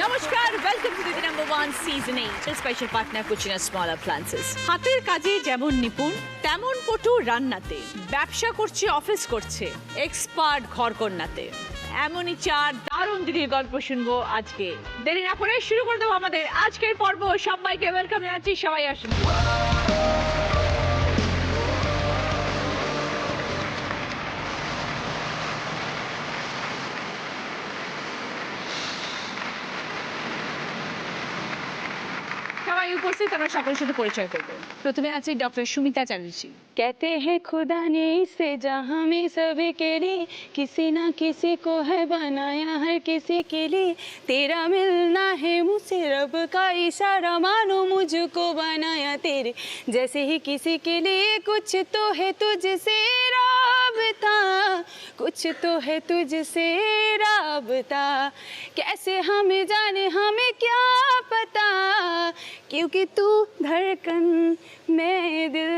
নমস্কার, welcome to Didi number 1 season 8 special partner Kutchina small appliances. হাতের কাজে যেমন নিপুণ তেমন পটু রান্নাতে, ব্যবসা করছে অফিস করছে, এক্সপার্ট ঘরকন্নাতে। এমনই চার দারুণ দিদির গল্প শুনবো আজকে। দেরি না করে শুরু করে দেবো আমাদের আজকের পর্ব। সবাইকে ওয়েলকাম জানাচ্ছি, সবাই আসুন। সবাই উপস্থিত, আমরা সকলের সাথে পরিচয় করবো। প্রথমে আছে ডক্টর সুমিতা চ্যাটার্জি। कहते हैं खुदा ने इसे जहां में सभी के लिए किसी ना किसी को है बनाया हर किसी के लिए तेरा मिलना है मुझसे रब का इशारा मानो मुझको बनाया तेरे जैसे ही किसी के लिए कुछ तो है तुझसे राबता कुछ तो है तुझसे राबता कैसे हमें जाने हमें क्या पता क्योंकि तू धड़कन मैं दिल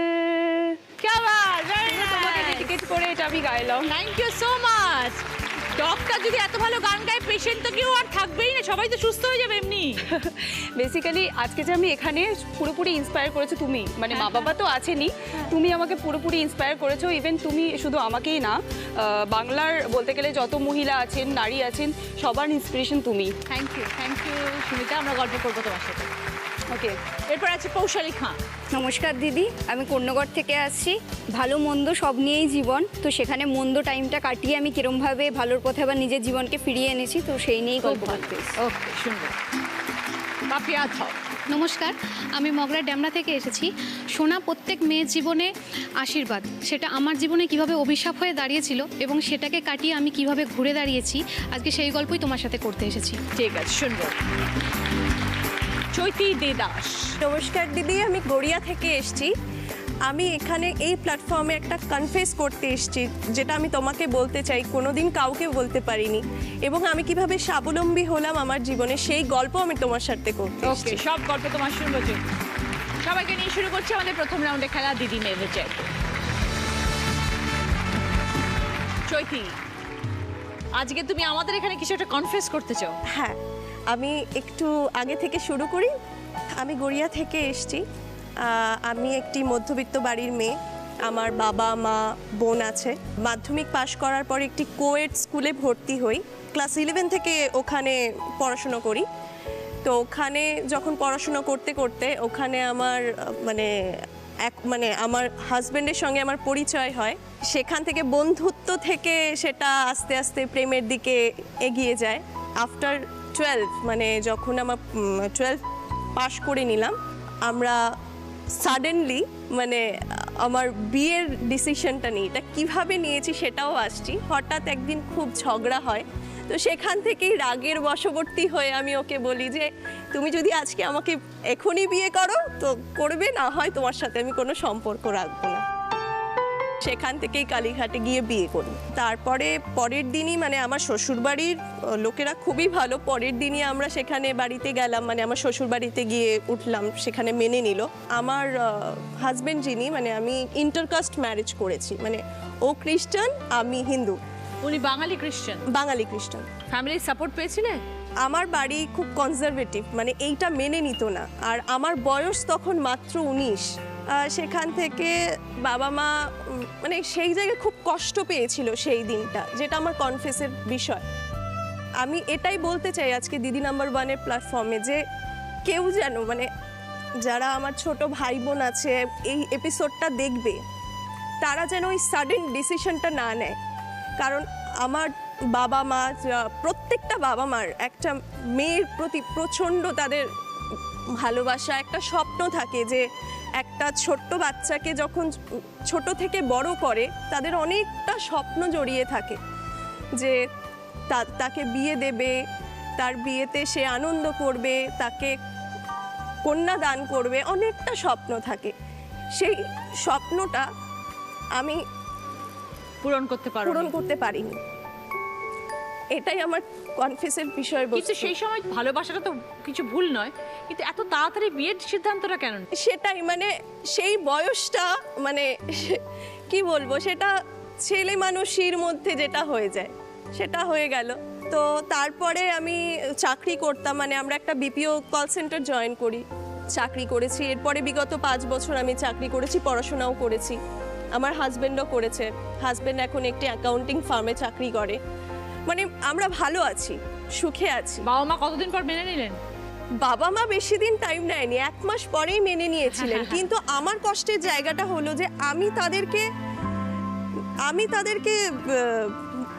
क्या बात, তোমাকে ডেডিকেট করে এটা আমি গাইলাম। Thank you so much. Doctor যদি এত ভালো গান গায়, পেশেন্ট তো কেউ আর থাকবেই না, সবাই তো সুস্থ হয়ে যাবে এমনি। বেসিক্যালি আজকে যে আমি এখানে পুরোপুরি ইন্সপায়ার করেছো তুমি, মানে মা বাবা তো আছেনই, তুমি আমাকে পুরোপুরি ইন্সপায়ার করেছো। ইভেন তুমি শুধু আমাকেই না, বাংলার বলতে গেলে যত মহিলা আছেন, নারী আছেন, সবার ইন্সপিরেশন তুমি। থ্যাংক ইউ সুমিতা, আমরা গল্প করবো তোমার সাথে। ওকে, এরপর আছে পৌশালী খাঁ। নমস্কার দিদি, আমি কন্যগড় থেকে আসছি। ভালো মন্দ সব নিয়েই জীবন, তো সেখানে মন্দ টাইমটা কাটিয়ে আমি কিরমভাবে ভালোর পথে আবার নিজের জীবনকে ফিরিয়ে এনেছি, তো সেই নিয়েই গল্প করতে এসেছি। ওকে, শুনবো। পাপিয়া থাও। নমস্কার, আমি মগরা ড্যামরা থেকে এসেছি। সোনা প্রত্যেক মেয়ের জীবনে আশীর্বাদ, সেটা আমার জীবনে কিভাবে অভিশাপ হয়ে দাঁড়িয়েছিল এবং সেটাকে কাটিয়ে আমি কিভাবে ঘুরে দাঁড়িয়েছি, আজকে সেই গল্পই তোমার সাথে করতে এসেছি। ঠিক আছে, শুনবো। চৈতি দে দাস। নমস্কার দিদি, আমি গড়িয়া থেকে এসেছি। আমি এখানে এই প্ল্যাটফর্মে একটা কনফেস করতে এসেছি, যেটা আমি তোমাকে বলতে চাই, কোনোদিন কাউকে বলতে পারিনি, এবং আমি কিভাবে স্বাবলম্বী হলাম আমার জীবনে, সেই গল্প আমি তোমার সাথে করতে ওকে, এসেছি। সব গল্প তোমার শুনবো। সবাইকে নিয়ে শুরু করছি আমাদের প্রথম রাউন্ডে খেলা দিদি মেয়ে চেক। চৈতি, আজকে তুমি আমাদের এখানে কিছু একটা কনফেস করতে চাও। হ্যাঁ, আমি একটু আগে থেকে শুরু করি। আমি গড়িয়া থেকে এসেছি। আমি একটি মধ্যবিত্ত বাড়ির মেয়ে। আমার বাবা মা বোন আছে। মাধ্যমিক পাশ করার পর একটি কোয়েড স্কুলে ভর্তি হই। ক্লাস 11 থেকে ওখানে পড়াশুনো করি। তো ওখানে যখন পড়াশুনো করতে করতে ওখানে আমার আমার হাজব্যান্ডের সঙ্গে আমার পরিচয় হয়। সেখান থেকে বন্ধুত্ব থেকে সেটা আস্তে আস্তে প্রেমের দিকে এগিয়ে যায়। আফটার 12, মানে যখন আমার 12 পাশ করে নিলাম, আমরা সাডেনলি আমার বিয়ের ডিসিশনটা নিই। এটা কীভাবে নিয়েছি সেটাও আসছি। হঠাৎ একদিন খুব ঝগড়া হয়, তো সেখান থেকেই রাগের বশবর্তী হয়ে আমি ওকে বলি যে তুমি যদি আজকে আমাকে এখনই বিয়ে করো তো করবে, না হয় তোমার সাথে আমি কোনো সম্পর্ক রাখবো না। সেখান থেকেই কালীঘাটে গিয়ে বিয়ে করি। তারপরে পরের দিনই আমার শ্বশুরবাড়ির লোকেরা খুবই ভালো। পরের দিনই আমরা সেখানে বাড়িতে গেলাম, আমার শ্বশুরবাড়িতে গিয়ে উঠলাম, সেখানে মেনে নিল। আমার হাজব্যান্ড যিনি, আমি ইন্টারকাস্ট ম্যারেজ করেছি, ও খ্রিস্টান, আমি হিন্দু। উনি বাঙালি খ্রিস্টান? বাঙালি খ্রিস্টান। ফ্যামিলির সাপোর্ট পেয়েছিলে? আমার বাড়ি খুব কনজারভেটিভ, এইটা মেনে নিত না। আর আমার বয়স তখন মাত্র 19। সেখান থেকে বাবা মা সেই জায়গায় খুব কষ্ট পেয়েছিল সেই দিনটা, যেটা আমার কনফেসের বিষয়। আমি এটাই বলতে চাই আজকে দিদি নাম্বার 1-এর প্ল্যাটফর্মে, যে কেউ যেন যারা আমার ছোট ভাই বোন আছে এই এপিসোডটা দেখবে, তারা যেন ওই সাডেন ডিসিশনটা না নেয়। কারণ আমার বাবা মা, প্রত্যেকটা বাবা মার একটা মেয়ের প্রতি প্রচণ্ড তাদের ভালোবাসা, একটা স্বপ্ন থাকে যে একটা ছোট্ট বাচ্চাকে যখন ছোট থেকে বড় করে, তাদের অনেকটা স্বপ্ন জড়িয়ে থাকে যে তাকে বিয়ে দেবে, তার বিয়েতে সে আনন্দ করবে, তাকে কন্যা দান করবে, অনেকটা স্বপ্ন থাকে। সেই স্বপ্নটা আমি পূরণ করতে পারিনি। এটাই আমার কনফেসের বিষয়। কিন্তু সেই সময় ভালোবাসাটা তো কিছু ভুল নয়, কিন্তু এত তাড়াতাড়ি বিয়ের সিদ্ধান্তটা কেন? সেটাই সেই বয়সটা কি বলবো, সেটা ছেলে মানুষের মধ্যে যেটা হয়ে যায়, সেটা হয়ে গেল। তো তারপরে আমি চাকরি করতাম, মানে আমরা একটা বিপিও কল সেন্টার জয়েন করি, চাকরি করেছি। এরপরে বিগত 5 বছর আমি চাকরি করেছি, পড়াশোনাও করেছি। আমার হাজব্যান্ডও করেছে, হাজব্যান্ড এখন একটি অ্যাকাউন্টিং ফার্মে চাকরি করে। মানে আমরা ভালো আছি, সুখে আছি। বাবা মা কতদিন পর মেনে নিলেন? বাবা মা বেশি দিন টাইম নেয়নি, 1 মাস পরেই মেনে নিয়েছিলেন। কিন্তু আমার কষ্টের জায়গাটা হলো যে আমি তাদেরকে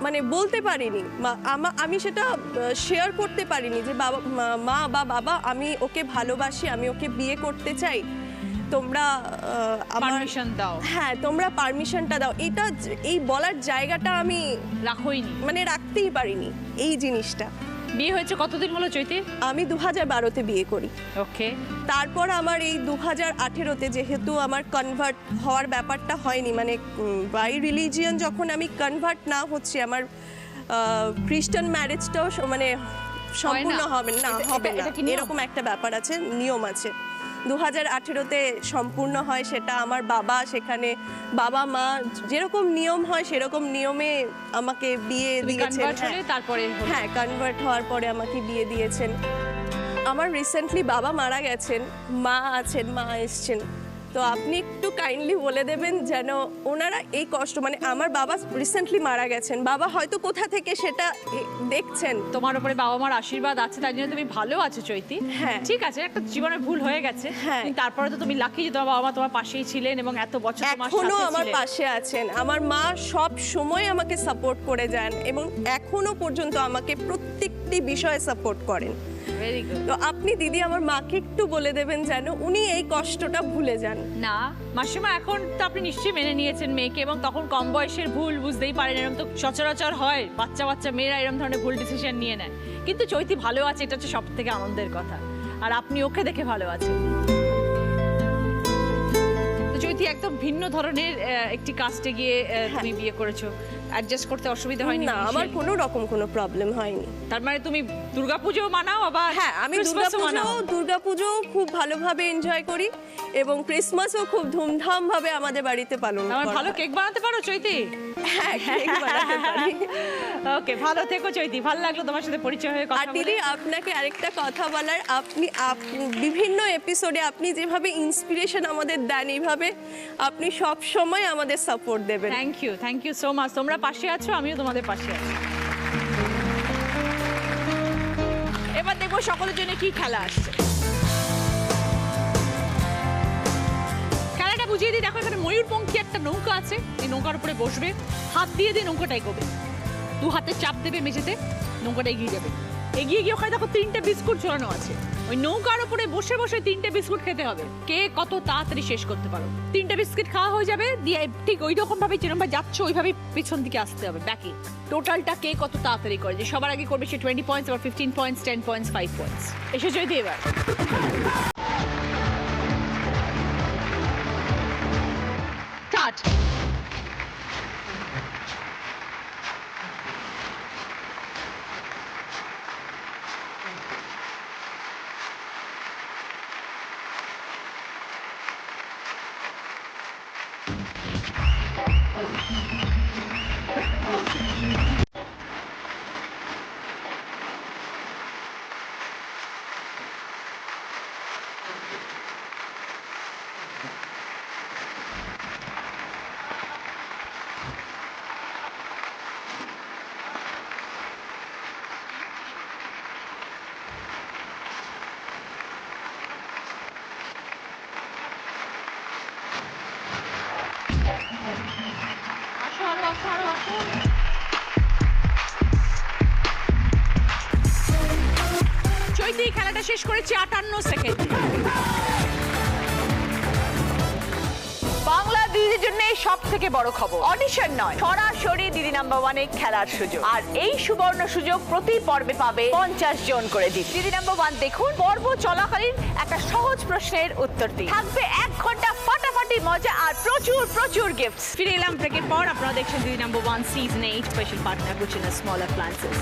মানে বলতে পারিনি, আমি সেটা শেয়ার করতে পারিনি যে মা বা বাবা আমি ওকে ভালোবাসি, আমি ওকে বিয়ে করতে চাই, তোমরা পারমিশন দাও। হ্যাঁ, তোমরা পারমিশনটা দাও। এই বলার জায়গাটা আমি রাখোইনি, মানে রাখতেই পারিনি এই জিনিসটা। বিয়ে হয়েছে কতদিন হলো চৈতি? আমি 2012-তে বিয়ে করি। ওকে। তারপর আমার এই 2018-তে যেহেতু আমার কনভার্ট হওয়ার ব্যাপারটা হয়নি, মানে বাই রিলিজিয়ন যখন আমি কনভার্ট না হচ্ছি, আমার খ্রিস্টান ম্যারেজটাও মানে সম্পূর্ণ হবে না, এরকম একটা ব্যাপার আছে, নিয়ম আছে। 2018-তে সম্পূর্ণ হয় সেটা। আমার বাবা সেখানে, বাবা মা যেরকম নিয়ম হয় সেরকম নিয়মে আমাকে বিয়ে দিয়েছেন। হ্যাঁ, কনভার্ট হওয়ার পরে আমাকে বিয়ে দিয়েছেন। আমার রিসেন্টলি বাবা মারা গেছেন, মা আছেন, মা এসছেন। তো আপনি একটু কাইন্ডলি বলে দেবেন যেন ওনারা এই কষ্ট, মানে আমার বাবা রিসেন্টলি মারা গেছেন, বাবা হয়তো কোথা থেকে সেটা দেখছেন। তোমার উপরে বাবা মার আশীর্বাদ আছে, তাই জন্য তুমি ভালো আছো চৈতি। হ্যাঁ, ঠিক আছে, একটা জীবনের ভুল হয়ে গেছে। হ্যাঁ, তারপরে তো তুমি লাকি যে তোমার বাবা মা তোমার পাশেই ছিলেন এবং এত বছর তোমার সাথে এখনো আমার ছিলেন। পাশে আছেন। আমার মা সব সময় আমাকে সাপোর্ট করে যান এবং এখনো পর্যন্ত আমাকে প্রত্যেকটি বিষয়ে সাপোর্ট করেন। Very good. তো আপনি দিদি আমার মাকে একটু বলে দেবেন যেন উনি এই কষ্টটা ভুলে যান। না মাসিমা, এখন তো আপনি নিশ্চয়ই মেনে নিয়েছেন মেয়েকে, এবং তখন কম বয়সের ভুল বুঝতেই পারেন, এরকম তো সচরাচর হয়, বাচ্চা মেয়েরা এরকম ধরনের ভুল ডিসিশন নিয়ে নেয়। কিন্তু চৈতি ভালো আছে, এটা হচ্ছে সব থেকে আনন্দের কথা, আর আপনি ওকে দেখে ভালো আছেন। তো চৈতি একদম ভিন্ন ধরনের একটি কাস্টে গিয়ে তুমি বিয়ে করেছো, অ্যাডজাস্ট করতে অসুবিধা হয়নি? না, আমার কোনো রকম কোনো প্রবলেম হয়নি। তার মানে তুমি দুর্গাপূজো মানাও আবার? হ্যাঁ, আমি দুর্গাপূজো খুব ভালোভাবে এনজয় করি এবং ক্রিসমাসও খুব ধুমধাম ভাবে আমাদের বাড়িতে পালন করা হয়। ভালো কেক বানাতে পারো চৈতি? হ্যাঁ, কেক বানাতে পারি। ওকে, ভালো থেকো চৈতি, ভালো লাগলো তোমার সাথে পরিচয় হয়ে কথা আর বলে। দিদি আপনাকে আরেকটা কথা বলার, আপনি বিভিন্ন এপিসোডে আপনি যেভাবে ইন্সপিরেশন আমাদের দেন, এইভাবে আপনি সব সময় আমাদের সাপোর্ট দেবেন। Thank you so much. তোমরা পাশে আছো, আমিও তোমাদের পাশে আছি। এবার দেখবো সকলের জন্য কি খেলা আসছে। খেলাটা বুঝিয়ে দিই। দেখো, এখানে ময়ূরপঙ্খী একটা নৌকা আছে, এই নৌকার উপরে বসবে, হাত দিয়ে দিয়ে নৌকাটা এগোবে, 2 হাতে চাপ দেবে মেঝেতে, নৌকাটা এগিয়ে যাবে। এগিয়ে গিয়ে ওখানে দেখো 3টে বিস্কুট ঝোলানো আছে, ওই নৌকার উপরে বসে বসে 3টে বিস্কুট খেতে হবে। কে কত তাড়াতাড়ি শেষ করতে পারো। 3টে বিস্কুট খাওয়া হয়ে যাবে, দিয়ে ঠিক ওই রকম ভাবে যেরকম ভাবে যাচ্ছে ওইভাবে পিছন দিকে আসতে হবে, ব্যাকে। টোটালটা কে কত তাড়াতাড়ি করে, যে সবার আগে করবে সে 20 পয়েন্টস, আবার 15 পয়েন্টস, 10 পয়েন্টস, 5 পয়েন্টস। এসে যদি এবার স্টার্ট। চৈতি খেলাটা শেষ করেছি 58 সেকেন্ড। বাংলা দিদির জন্য সব থেকে বড় খবর, অডিশন নয়, সরাসরি দিদি নাম্বার 1-এ খেলার সুযোগ। আর এই সুবর্ণ সুযোগ প্রতি পর্বে পাবে 50 জন করে দিদি নাম্বার 1 দেখুন, পর্ব চলাকালীন একটা সহজ প্রশ্নের উত্তর দিন, থাকবে 1 ঘন্টা ফাটাফাটি মজা আর প্রচুর গিফটস। ফিরে এলাম ব্রেকের পর, আপনারা দেখছেন Didi number 1 season 8 special partner Kutchina small appliances.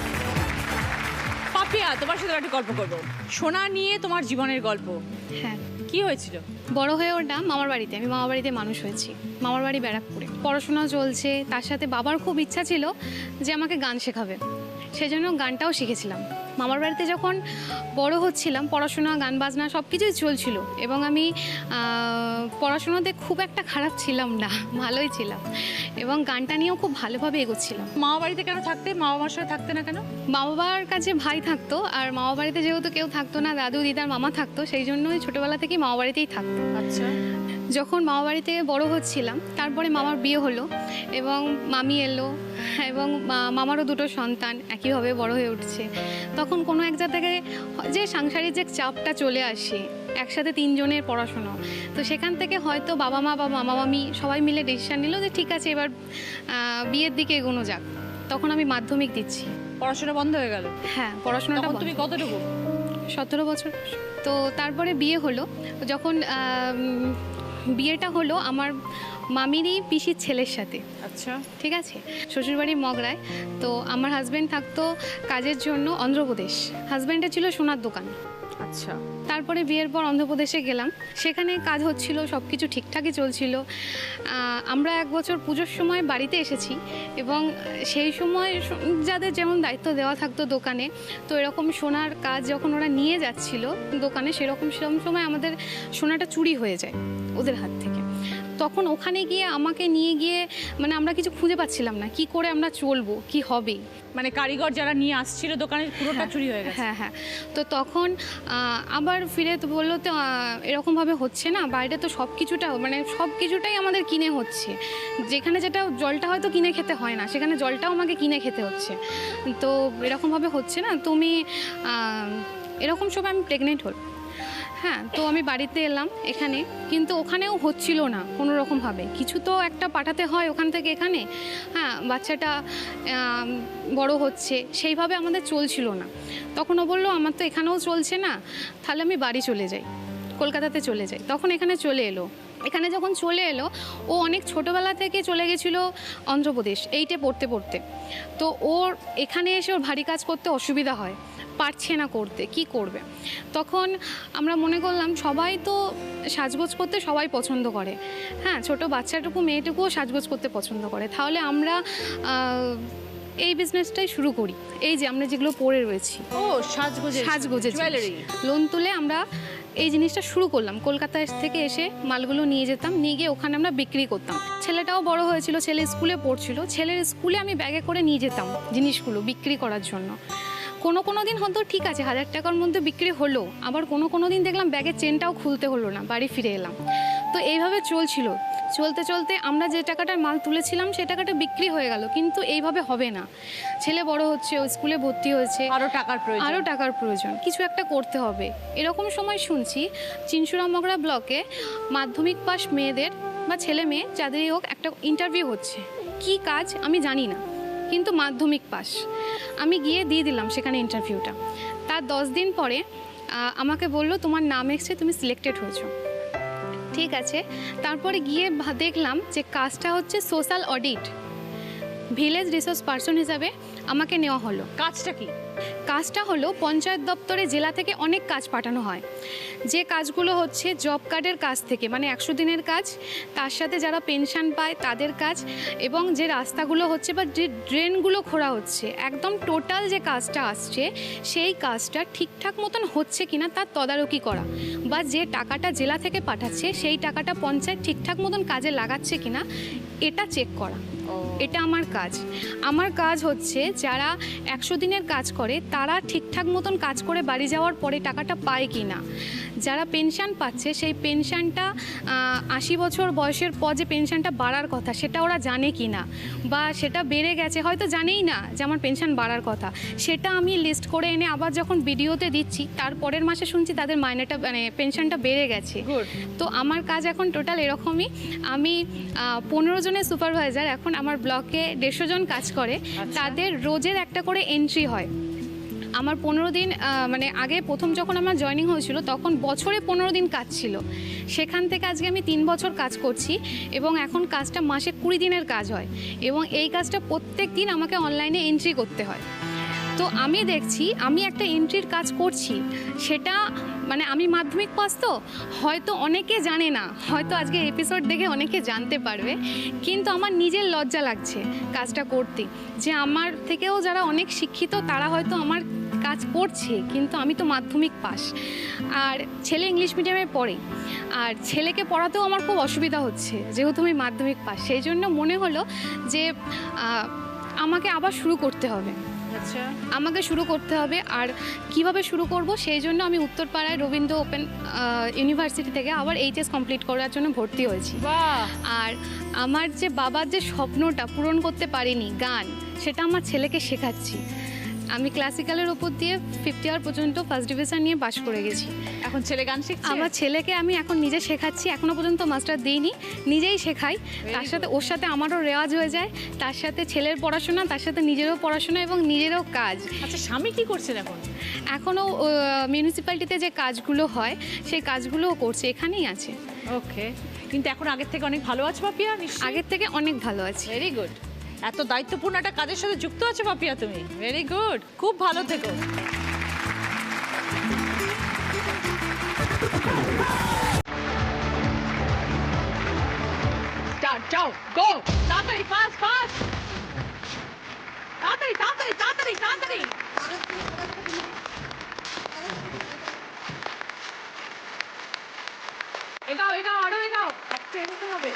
Priya, তোমার সাথে একটা গল্প করবো। সোনা নিয়ে তোমার জীবনের গল্প, হ্যাঁ, কি হয়েছিল? বড় হয়ে ওঠা মামার বাড়িতে, আমি মামার বাড়িতে মানুষ হয়েছি, মামার বাড়ি ব্যারাকপুরে। পড়াশোনা চলছে, তার সাথে বাবার খুব ইচ্ছা ছিল যে আমাকে গান শেখাবে, সেজন্য গানটাও শিখেছিলাম। মামার বাড়িতে যখন বড় হচ্ছিলাম, পড়াশোনা গান বাজনা সব কিছুই চলছিল, এবং আমি পড়াশোনাতে খুব একটা খারাপ ছিলাম না, ভালোই ছিলাম, এবং গানটা নিয়েও খুব ভালোভাবে এগোচ্ছিলাম। মামা বাড়িতে কেন থাকতে, মা বাবার সাথে থাকতে না কেন? মা বাবার কাছে ভাই থাকতো, আর মামা বাড়িতে যেহেতু কেউ থাকতো না, দাদু দিদার মামা থাকতো, সেই জন্যই ছোটোবেলা থেকেই মামা বাড়িতেই থাকতো। আচ্ছা। যখন মামা বাড়িতে বড় হচ্ছিলাম, তারপরে মামার বিয়ে হলো এবং মামি এলো, এবং মামারও দুটো সন্তান একইভাবে বড় হয়ে উঠছে। তখন কোনো এক জায়গা থেকে যে সাংসারিক যে চাপটা চলে আসে, একসাথে 3 জনের পড়াশোনা, তো সেখান থেকে হয়তো বাবা মা বা মামা মামি সবাই মিলে ডিসিশন নিল যে ঠিক আছে এবার বিয়ের দিকে এগোনো যাক। তখন আমি মাধ্যমিক দিচ্ছি। পড়াশোনা বন্ধ হয়ে গেল? হ্যাঁ, পড়াশোনাটা তখন বন্ধ। তুমি কতটুকু? 17 বছর। তো তারপরে বিয়ে হলো। যখন বিয়েটা হলো আমার মামিরই পিসির ছেলের সাথে, আচ্ছা, ঠিক আছে, শ্বশুরবাড়ি মগরায়। তো আমার হাজব্যান্ড থাকতো কাজের জন্য অন্ধ্রপ্রদেশ, হাজব্যান্ডের ছিল সোনার দোকান। আচ্ছা। তারপরে বিয়ের পর অন্ধ্রপ্রদেশে গেলাম, সেখানে কাজ হচ্ছিল, সব কিছু ঠিকঠাকই চলছিল। আমরা 1 বছর পুজোর সময় বাড়িতে এসেছি, এবং সেই সময় যাদের যেমন দায়িত্ব দেওয়া থাকতো দোকানে, তো এরকম সোনার কাজ যখন ওরা নিয়ে যাচ্ছিল দোকানে, সেরকম সময় আমাদের সোনাটা চুরি হয়ে যায় ওদের হাত থেকে। তখন ওখানে গিয়ে আমাকে নিয়ে গিয়ে মানে আমরা কিছু খুঁজে পাচ্ছিলাম না, কি করে আমরা চলবো, কি হবে। মানে কারিগর যারা নিয়ে আসছিল দোকানে পুরোটা চুরি হয়ে গেছে? হ্যাঁ হ্যাঁ। তো তখন আবার ফিরে তো বললো তো এরকমভাবে হচ্ছে না, বাইরে তো সব কিছুটা মানে সব কিছুটাই আমাদের কিনে হচ্ছে, যেখানে যেটা জলটা হয়তো কিনে খেতে হয় না, সেখানে জলটাও আমাকে কিনে খেতে হচ্ছে। তো এরকমভাবে হচ্ছে না, তুমি এরকম সময় আমি প্রেগনেন্ট হল। হ্যাঁ, তো আমি বাড়িতে এলাম এখানে, কিন্তু ওখানেও হচ্ছিল না কোনো রকমভাবে, কিছু তো একটা পাঠাতে হয় ওখান থেকে এখানে। হ্যাঁ, বাচ্চাটা বড় হচ্ছে, সেইভাবে আমাদের চলছিল না। তখন ও বললো আমার তো এখানেও চলছে না, তাহলে আমি বাড়ি চলে যাই, কলকাতাতে চলে যাই। তখন এখানে চলে এলো। এখানে যখন চলে এলো, ও অনেক ছোটোবেলা থেকে চলে গেছিলো অন্ধ্রপ্রদেশ 8-এ পড়তে পড়তে। তো ওর এখানে এসে ওর ভারী কাজ করতে অসুবিধা হয়, পারছে না করতে, কি করবে। তখন আমরা মনে করলাম সবাই তো সাজগোজ করতে সবাই পছন্দ করে, হ্যাঁ, ছোট বাচ্চাটুকু মেয়েটুকুও সাজগোজ করতে পছন্দ করে, তাহলে আমরা এই বিজনেসটাই শুরু করি। এই যে আমরা যেগুলো পরে রয়েছি, ও সাজগোজের জুয়েলারি, লোন তুলে আমরা এই জিনিসটা শুরু করলাম। কলকাতা থেকে এসে মালগুলো নিয়ে যেতাম, নিয়ে গিয়ে ওখানে আমরা বিক্রি করতাম। ছেলেটাও বড় হয়েছিল, ছেলে স্কুলে পড়ছিল, ছেলের স্কুলে আমি ব্যাগে করে নিয়ে যেতাম জিনিসগুলো বিক্রি করার জন্য। কোনো দিন হয়তো ঠিক আছে 1000 টাকার মধ্যে বিক্রি হলো, আবার কোনো দিন দেখলাম ব্যাগের চেনটাও খুলতে হলো না, বাড়ি ফিরে এলাম। তো এইভাবে চলছিল। চলতে চলতে আমরা যে টাকাটার মাল তুলেছিলাম সেই টাকাটা বিক্রি হয়ে গেল, কিন্তু এইভাবে হবে না। ছেলে বড় হচ্ছে, ও স্কুলে ভর্তি হয়েছে, আরও টাকার প্রয়োজন, কিছু একটা করতে হবে। এরকম সময় শুনছি চিনসুরা মগরা ব্লকে মাধ্যমিক পাস মেয়েদের বা ছেলে মেয়ে যাদেরই হোক একটা ইন্টারভিউ হচ্ছে। কি কাজ আমি জানি না, কিন্তু মাধ্যমিক পাস। আমি গিয়ে দিয়ে দিলাম সেখানে ইন্টারভিউটা। তার 10 দিন পরে আমাকে বললো তোমার নাম এসেছে, তুমি সিলেক্টেড হয়েছো। ঠিক আছে, তারপরে গিয়ে দেখলাম যে কাজটা হচ্ছে social audit, village resource person হিসাবে আমাকে নেওয়া হলো। কাজটা কি? কাজটা হলো পঞ্চায়েত দপ্তরে জেলা থেকে অনেক কাজ পাঠানো হয়, যে কাজগুলো হচ্ছে জব কার্ডের কাজ থেকে, মানে 100 দিনের কাজ, তার সাথে যারা পেনশন পায় তাদের কাজ, এবং যে রাস্তাগুলো হচ্ছে বা যে ড্রেনগুলো খোঁড়া হচ্ছে, একদম টোটাল যে কাজটা আসছে সেই কাজটা ঠিকঠাক মতন হচ্ছে কিনা তার তদারকি করা, বা যে টাকাটা জেলা থেকে পাঠাচ্ছে সেই টাকাটা পঞ্চায়েত ঠিকঠাক মতন কাজে লাগাচ্ছে কিনা এটা চেক করা। এটা আমার কাজ। আমার কাজ হচ্ছে যারা 100 দিনের কাজ করে তারা ঠিকঠাক মতন কাজ করে বাড়ি যাওয়ার পরে টাকাটা পায় কি না, যারা পেনশন পাচ্ছে সেই পেনশনটা 80 বছর বয়সের পর যে পেনশনটা বাড়ার কথা সেটা ওরা জানে কি না, বা সেটা বেড়ে গেছে হয়তো জানেই না যে আমার পেনশন বাড়ার কথা, সেটা আমি লিস্ট করে এনে আবার যখন ভিডিওতে দিচ্ছি তার পরের মাসে শুনছি তাদের মাইনেটা মানে পেনশনটা বেড়ে গেছে। তো আমার কাজ এখন টোটাল এরকমই। আমি 15 জনের সুপারভাইজার, এখন আমার ব্লকে 150 জন কাজ করে, তাদের রোজের একটা করে এন্ট্রি হয়। আমার 15 দিন মানে আগে প্রথম যখন আমার জয়েনিং হয়েছিল তখন বছরে 15 দিন কাজ ছিল, সেখান থেকে আজকে আমি 3 বছর কাজ করছি, এবং এখন কাজটা মাসে 20 দিনের কাজ হয়, এবং এই কাজটা প্রত্যেক দিন আমাকে অনলাইনে এন্ট্রি করতে হয়। তো আমি দেখছি আমি একটা এন্ট্রির কাজ করছি, সেটা মানে আমি মাধ্যমিক পাস, তো হয়তো অনেকে জানে না, হয়তো আজকে এপিসোড দেখে অনেকে জানতে পারবে, কিন্তু আমার নিজের লজ্জা লাগছে কাজটা করতে, যে আমার থেকেও যারা অনেক শিক্ষিত তারা হয়তো আমার কাজ করছে, কিন্তু আমি তো মাধ্যমিক পাস, আর ছেলে ইংলিশ মিডিয়ামে পড়ে, আর ছেলেকে পড়াতেও আমার খুব অসুবিধা হচ্ছে যেহেতু আমি মাধ্যমিক পাস। সেই জন্য মনে হলো যে আমাকে আবার শুরু করতে হবে, আচ্ছা, আমাকে শুরু করতে হবে। আর কিভাবে শুরু করব, সেই জন্য আমি উত্তরপাড়ায় রবীন্দ্র ওপেন ইউনিভার্সিটি থেকে আবার এইচএস কমপ্লিট করার জন্য ভর্তি হয়েছি। বাহ, আর আমার যে বাবার যে স্বপ্নটা পূরণ করতে পারিনি, গান, সেটা আমার ছেলেকে শেখাচ্ছি। আমি ক্লাসিক্যালের ওপর দিয়ে 5th ইয়ার পর্যন্ত ফার্স্ট ডিভিশন নিয়ে পাশ করে গেছি। এখন ছেলে গান শিখছে? আমার ছেলেকে আমি এখন নিজে শেখাচ্ছি, এখনো পর্যন্ত মাস্টার দিইনি, নিজেই শেখাই। তার সাথে ওর সাথে আমারও রেওয়াজ হয়ে যায়, তার সাথে ছেলের পড়াশোনা, তার সাথে নিজেরও পড়াশোনা এবং নিজেরও কাজ। আচ্ছা, স্বামী কি করছেন এখন? এখনও মিউনিসিপ্যালিটিতে যে কাজগুলো হয় সেই কাজগুলোও করছে, এখানেই আছে। ওকে, কিন্তু এখন আগের থেকে অনেক ভালো আছে পাপিয়া নিশ্চয়ই? আগের থেকে অনেক ভালো আছে। Very good. এত দায়িত্বপূর্ণ একটা কাজের সাথে যুক্ত আছে পাপিয়া তুমি, ভেরি গুড, খুব ভালো থেকো। স্টার্ট, যাও, গো, তাড়াতাড়ি, ফাস্ট ফাস্ট, তাড়াতাড়ি তাড়াতাড়ি তাড়াতাড়ি তাড়াতাড়ি। এগাও এগাও, আরো এগাও, একটু এগোতে হবে।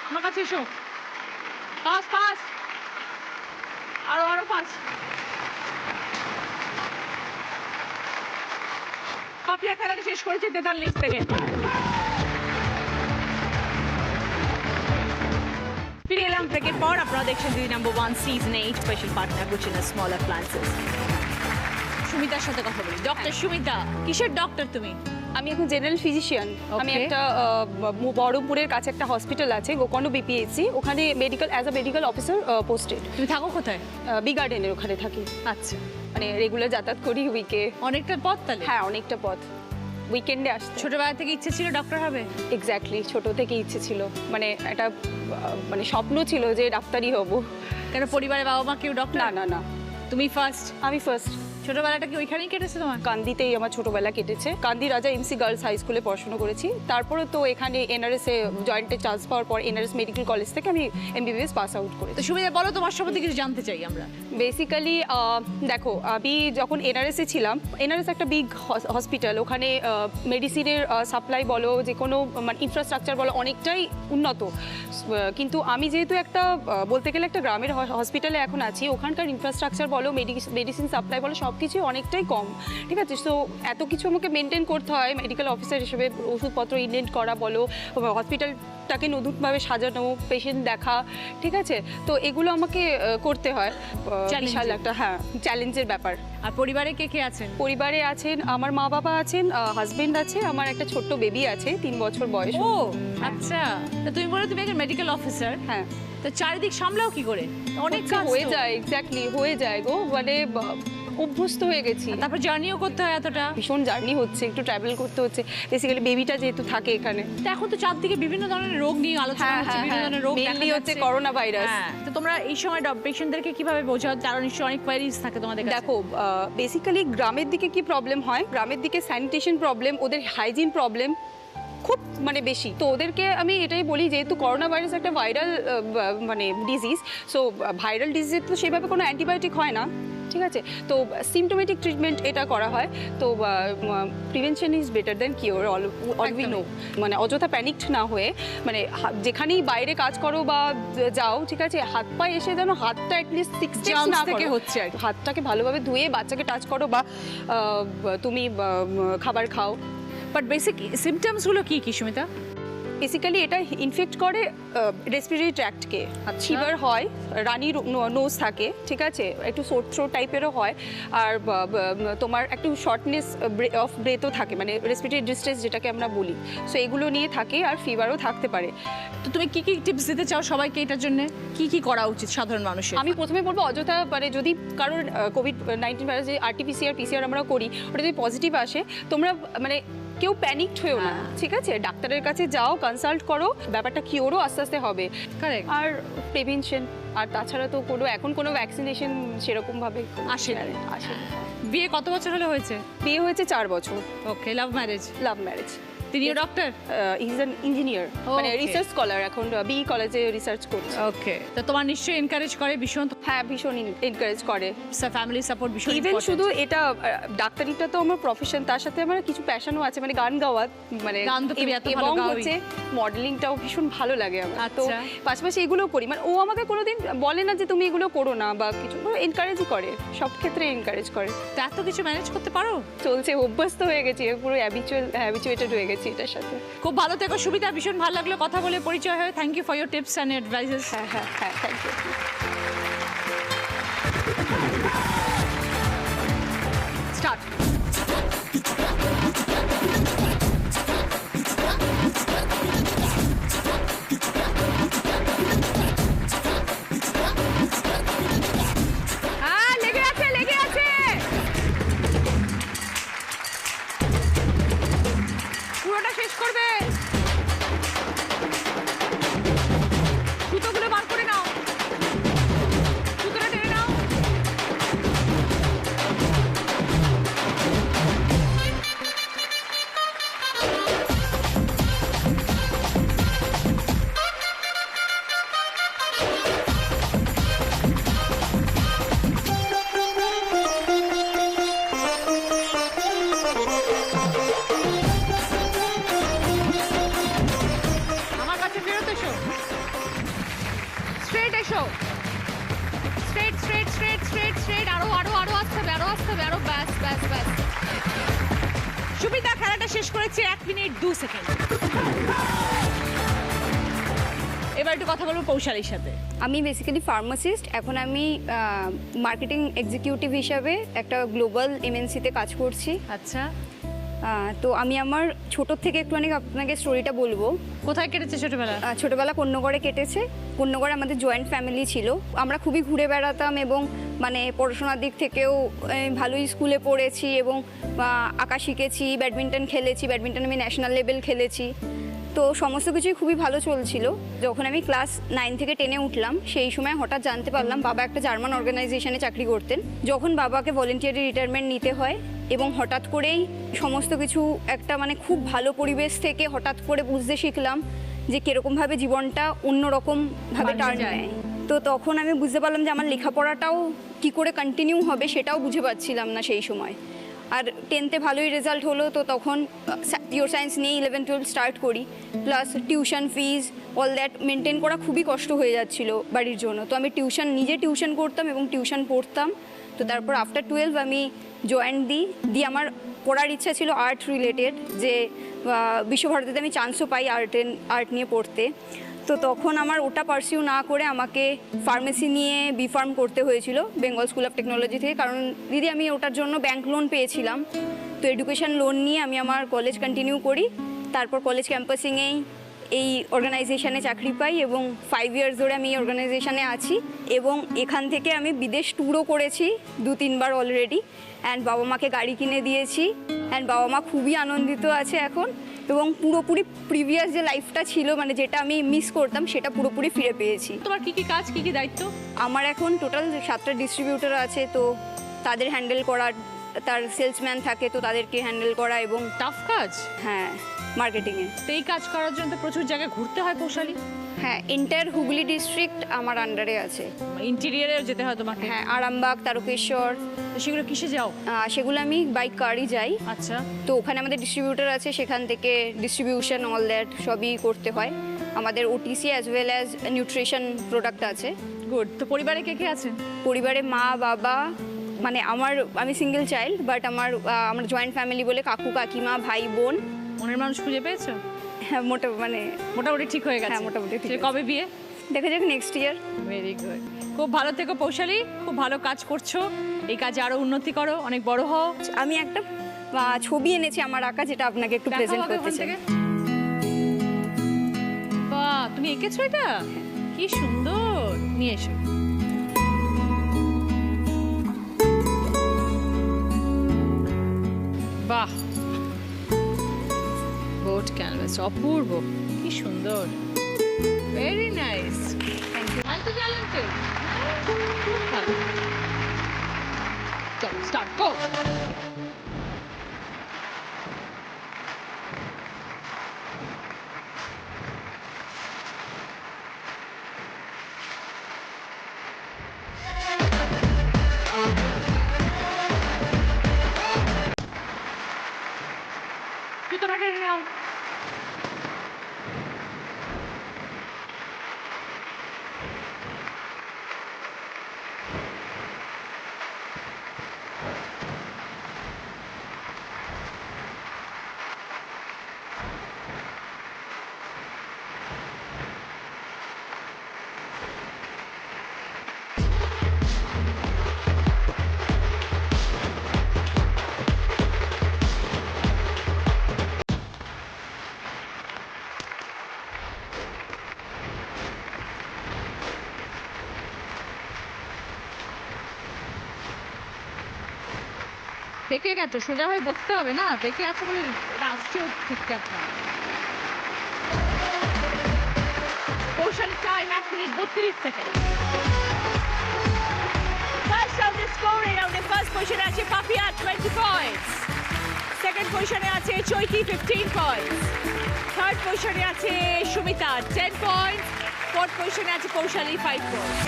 আমার কাছে এসো, পাস পাস, আরো আরো পাস। পাপিয়া খেলাটা শেষ করেছে 43 থেকে। ফিরে এলাম ব্রেকের পর। আপনারা দেখছেন Didi number 1 season 8 special partner Kutchina small appliances. সুমিতার সাথে কথা বলি। ডক্টর সুমিতা, কিসের ডক্টর তুমি? আমি এখন জেনারেল ফিজিশিয়ান। আমি Okay. একটা বহরমপুরের কাছে একটা হসপিটাল আছে, গোকর্ণ বিপিএসসি, ওখানে as a medical officer posted. তুমি থাকো কোথায়? বি গার্ডেনের ওখানে থাকি, আচ্ছা, মানে রেগুলার যাতায়াত করি উইকে। অনেকটা পথ তাহলে? হ্যাঁ, অনেকটা পথ, উইকেন্ডে আসতে। ছোটবেলা থেকে ইচ্ছে ছিল ডক্টর হবে? এক্স্যাক্টলি, ছোট থেকে ইচ্ছে ছিল, মানে একটা মানে স্বপ্ন ছিল যে ডাক্তারই হব। কেন পরিবারে বাবা মা কেউ ডক্টর? না না না, তুমি ফার্স্ট? আমি ফার্স্ট। ছোটবেলাটা কি ওইখানেই কেটেছে তোমার? কান্দিতেই আমার ছোটবেলা কেটেছে। কান্দি রাজা এমসি গার্লস হাই স্কুলে পড়াশোনা করেছি, তারপরে তো এখানে এনআরএসে জয়েন্টে চান্স পাওয়ার পর এনআরএস মেডিকেল কলেজ থেকে আমি এমবিবিএস পাস আউট করেছি। তো সুমিতা বলো, তোমার সম্বন্ধে কিছু জানতে চাই আমরা। বেসিক্যালি দেখো, আমি যখন এনআরএসে ছিলাম, এনআরএস একটা বিগ হসপিটাল, ওখানে মেডিসিনের সাপ্লাই বলো, যে কোনো মানে ইনফ্রাস্ট্রাকচার বলো, অনেকটাই উন্নত। কিন্তু আমি যেহেতু একটা বলতে গেলে একটা গ্রামের হসপিটালে এখন আছি, ওখানকার ইনফ্রাস্ট্রাকচার বলো, মেডিসিন সাপ্লাই বলো, সব কিছু অনেকটাই কম। ঠিক আছে, সো এত কিছু আমাকে মেনটেন করতে হয় মেডিকেল অফিসার হিসেবে, ওষুধপত্র ইনভেন্ট করা বলো, হসপিটালটাকে নতুনভাবে সাজানো, পেশেন্ট দেখা, ঠিক আছে, তো এগুলো আমাকে করতে হয়। বিশাল একটা, হ্যাঁ, চ্যালেঞ্জের ব্যাপার। আর পরিবারে কে কে আছেন? পরিবারে আছেন আমার মা বাবা আছেন, হাজবেন্ড আছে, আমার একটা ছোট্ট বেবি আছে 3 বছর বয়স। ও আচ্ছা, তো তুমি বলো তুমি একজন মেডিকেল অফিসার, হ্যাঁ, তো চারিদিক সামলাও কি করে? অনেক কাজ হয়ে তো। যায়, এক্স্যাক্টলি হয়ে যায় গো, মানে অভ্যস্ত হয়ে গেছি। তারপর জার্নিও করতে হয় এতটা। ভীষণ জার্নি হচ্ছে, একটু ট্রাভেল করতে হচ্ছে, বেসিক্যালি বেবিটা যেহেতু থাকে এখানে। তো এখন তো চারদিকে বিভিন্ন ধরনের রোগ নিয়ে আলোচনা হ্যাঁ হচ্ছে, হ্যাঁ বিভিন্ন হ্যাঁ, ধরনের রোগ মেইনলি দেখা হচ্ছে যাচ্ছে। Corona virus. হ্যাঁ, তো তোমরা এই সময় পেশেন্টদেরকে কিভাবে বোঝাও? তারা নিশ্চয়ই অনেক কোয়ারিজ থাকে তোমাদের কাছে। দেখো, বেসিক্যালি গ্রামের দিকে কি প্রবলেম হয়, গ্রামের দিকে স্যানিটেশন প্রবলেম, ওদের হাইজিন প্রবলেম খুব মানে বেশি। তো ওদেরকে আমি এটাই বলি, যেহেতু করোনা ভাইরাস একটা ভাইরাল মানে ডিজিজ, সো ভাইরাল ডিজিজের তো সেভাবে কোনো অ্যান্টিবায়োটিক হয় না, ঠিক আছে, তো সিমটোমেটিক ট্রিটমেন্ট এটা করা হয়। তো prevention is better then cure, all we know. মানে অযথা প্যানিকড না হয়ে, মানে যেখানেই বাইরে কাজ করো বা যাও, ঠিক আছে, হাত পায়ে এসে যেন হাতটা অ্যাটলিস্ট 6 স্টেপস না থেকে করো, হচ্ছে আর কি। হাতটাকে ভালোভাবে ধুয়ে বাচ্চাকে টাচ করো, বা তুমি খাবার খাও। বাট বেসিক সিমটমস গুলো কি কি সুমিতা? বেসিক্যালি এটা ইনফেক্ট করে রেসপিরেটরি ট্র্যাক্টকে। আচ্ছা। ফিভার হয়, রানি নোজ থাকে, ঠিক আছে, একটু সোর থ্রোট টাইপেরও হয়, আর তোমার একটু শর্টনেস অফ ব্রেথও থাকে, মানে রেসপিরেটরি ডিস্ট্রেস যেটাকে আমরা বলি। সো এগুলো নিয়ে থাকে, আর ফিভারও থাকতে পারে। তো তুমি কি কি টিপস দিতে চাও সবাইকে এটার জন্য? কি কি করা উচিত সাধারণ মানুষের? আমি প্রথমে বলবো অযথা মানে যদি কারোর কোভিড-19 ভাইরাস যে আরটিপিসিআর পিসিআর আমরা করি, ওটা যদি পজিটিভ আসে, তোমরা মানে কেউ প্যানিকড হয়েও না, ঠিক আছে, ডাক্তারের কাছে যাও, কনসাল্ট করো, ব্যাপারটা কিওরও আস্তে আস্তে হবে। কারেক্ট। আর প্রিভেনশন, আর তাছাড়া তো এখন কোনো ভ্যাকসিনেশন সেরকম ভাবে আসে না। আসে না। বিয়ে কত বছর হলো হয়েছে? বিয়ে হয়েছে 4 বছর। ওকে, লাভ ম্যারেজ? Love marriage. তিনিও ডক্টর? ইজ অ্যান ইঞ্জিনিয়ার, মানে Okay. রিসার্চ স্কলার, এখন বিই কলেজে রিসার্চ করছে। ওকে, তো তোমার নিশ্চয়ই এনকারেজ করে ভীষণ? হ্যাঁ, ভীষণ এনকারেজ করে। ফ্যামিলি সাপোর্ট ভীষণ ইভেন important। শুধু এটা ডাক্তারিটা তো আমার প্রফেশন, তার সাথে আমার কিছু প্যাশনও আছে, মানে গান গাওয়া, মানে গান তো তুমি এত ভালো এবং গাওই। হচ্ছে মডেলিংটাও ভীষণ ভালো লাগে আমার। তো আচ্ছা। পাশাপাশি এগুলো করি, মানে ও আমাকে কোনোদিন বলে না যে তুমি এগুলো করো না বা কিছু, এনকারেজই করে, সব ক্ষেত্রে এনকারেজ করে। তো এত কিছু ম্যানেজ করতে পারো? চলছে, অভ্যস্ত হয়ে গেছি, পুরো হ্যাবিচুয়েটেড হয়ে গেছি এটার সাথে। খুব ভালো থেকো সুবিধা, ভীষণ ভালো লাগলো কথা বলে, পরিচয় হয়ে। Thank you for your tips and advices. হ্যাঁ হ্যাঁ হ্যাঁ, থ্যাংক ইউ। স্টার্ট। হ্যাঁ, লেগে আছে, লেগে আছে। পুরোটা শেষ করবে। সুতোগুলো বার করে নাও, সুতোটা টেনে নাও। আমার কাছে ফেরত এসো, স্ট্রেট এসো, straight straight straight straight straight, আরো আরো আরো আসতে হবে, আরো আসতে হবে, আরো, ব্যাস ব্যাস ব্যাস। সুবিধা খেলাটা শেষ করেছে 1 মিনিট 2 সেকেন্ড। এবার একটু কথা বলবো পৌশালীর সাথে। আমি বেসিক্যালি ফার্মাসিস্ট, এখন আমি মার্কেটিং এক্সিকিউটিভ হিসাবে একটা গ্লোবাল এমএনসিতে কাজ করছি। আচ্ছা, তো আমি আমার ছোটোর থেকে একটুখানি আপনাকে স্টোরিটা বলবো। কোথায় কেটেছে ছোটবেলা? ছোটোবেলা কন্যগড়ে কেটেছে। কন্যগড়ে আমাদের জয়েন্ট ফ্যামিলি ছিল, আমরা খুবই ঘুরে বেড়াতাম এবং মানে পড়াশোনার দিক থেকেও ভালোই স্কুলে পড়েছি এবং আঁকা শিখেছি, ব্যাডমিন্টন খেলেছি, ব্যাডমিন্টন আমি ন্যাশনাল লেভেল খেলেছি, তো সমস্ত কিছুই খুবই ভালো চলছিল। যখন আমি ক্লাস 9 থেকে 10-এ উঠলাম, সেই সময় হঠাৎ জানতে পারলাম বাবা একটা জার্মান অর্গানাইজেশনে চাকরি করতেন। যখন বাবাকে ভলেন্টিয়ারি রিটায়ারমেন্ট নিতে হয় এবং হঠাৎ করেই সমস্ত কিছু একটা মানে খুব ভালো পরিবেশ থেকে হঠাৎ করে বুঝতে শিখলাম যে কীরকমভাবে জীবনটা অন্যরকমভাবে টার্ন নেয়। তো তখন আমি বুঝতে পারলাম যে আমার লেখাপড়াটাও কী করে কন্টিনিউ হবে সেটাও বুঝে পাচ্ছিলাম না সেই সময়। আর 10তে ভালোই রেজাল্ট হলো, তো তখন পিওর সায়েন্স নিয়ে 11-12 স্টার্ট করি, plus tuition fees all that maintain করা খুবই কষ্ট হয়ে যাচ্ছিল বাড়ির জন্য। তো আমি নিজে টিউশন করতাম এবং টিউশন পড়তাম। তো তারপর আফটার 12 আমি জয়েন্ট দিই। আমার পড়ার ইচ্ছা ছিল আর্ট রিলেটেড, যে বিশ্বভারতীতে আমি চান্সও পাই আর্ট নিয়ে পড়তে। তো তখন আমার ওটা পারসিউ না করে আমাকে ফার্মেসি নিয়ে বিফার্ম করতে হয়েছিল বেঙ্গল স্কুল অফ টেকনোলজি থেকে, কারণ দিদি আমি ওটার জন্য ব্যাংক লোন পেয়েছিলাম। তো এডুকেশন লোন নিয়ে আমি আমার কলেজ কন্টিনিউ করি। তারপর কলেজ ক্যাম্পাসিংয়েই এই অর্গানাইজেশনে চাকরি পাই এবং 5 ইয়ার্স ধরে আমি এই অর্গানাইজেশনে আছি এবং এখান থেকে আমি বিদেশ ট্যুরও করেছি 2-3 বার অলরেডি। অ্যান্ড বাবা মাকে গাড়ি কিনে দিয়েছি, অ্যান্ড বাবা মা খুবই আনন্দিত আছে এখন, এবং পুরোপুরি প্রিভিয়াস যে লাইফটা ছিল, মানে যেটা আমি মিস করতাম, সেটা পুরোপুরি ফিরে পেয়েছি। তোমার কি কি কাজ, কি কি দায়িত্ব? আমার এখন টোটাল 7টা ডিস্ট্রিবিউটর আছে, তো তাদের হ্যান্ডেল করা, তার সেলসম্যান থাকে তো তাদেরকে হ্যান্ডেল করা, এবং টাফ কাজ। হ্যাঁ, মার্কেটিংয়ে। তো এই কাজ করার জন্য তো প্রচুর জায়গায় ঘুরতে হয় পৌশালী। হ্যাঁ, এন্টায়ার হুগলি ডিস্ট্রিক্ট আমার আন্ডারে আছে। ইন্টেরিয়ারে যেতে হয় তোমাকে? হ্যাঁ, আরামবাগ, তারকেশ্বর, তো সেগুলো কিসে যাও? সেগুলো আমি বাইক কারই যাই। আচ্ছা, তো ওখানে আমাদের ডিস্ট্রিবিউটর আছে, সেখান থেকে ডিস্ট্রিবিউশন অল দ্যাট সবই করতে হয়। আমাদের OTC as well as nutrition product আছে। গুড। তো পরিবারে কে কে আছেন? পরিবারে মা বাবা, মানে আমি সিঙ্গেল চাইল্ড, বাট আমার জয়েন্ট ফ্যামিলি বলে কাকু কাকিমা ভাই বোন। মনের মানুষ খুঁজে পেয়েছো? হ্যাঁ মোটামুটি ঠিক হয়ে গেছে? হ্যাঁ, মোটামুটি ঠিক সে আছে। কবে বিয়ে? দেখা যাক নেক্সট ইয়ার। ভেরি গুড, খুব ভালো থেকো পৌশালী, খুব ভালো কাজ করছো, এই কাজে আরো উন্নতি করো, অনেক বড় হও। আমি একটা ছবি এনেছি আমার আঁকা, যেটা আপনাকে একটু প্রেজেন্ট করতে চাই। বাহ, তুমি এঁকেছো এটা? কি সুন্দর, নিয়ে এসো। বাহ, বোট ক্যানভাস, অপূর্ব, কি সুন্দর, ভেরি নাইস। Thank you. এত ট্যালেন্টেড, খুব ভালো। চলো স্টার্ট, গো। জুতোটা টেনে নাও। বেঁকে গেছো, সোজা হয়ে বসতে হবে না, বেঁকে আছে বলে আসছেও ঠিকঠাক না। কৌশলী time 1 minute 32 second. First of the scoring of the first position আছে পাপিয়া 20 points, second position আছে চৈতি 15 points, third position আছে সুমিতা 10 points, fourth position আছে কৌশলী 5 points।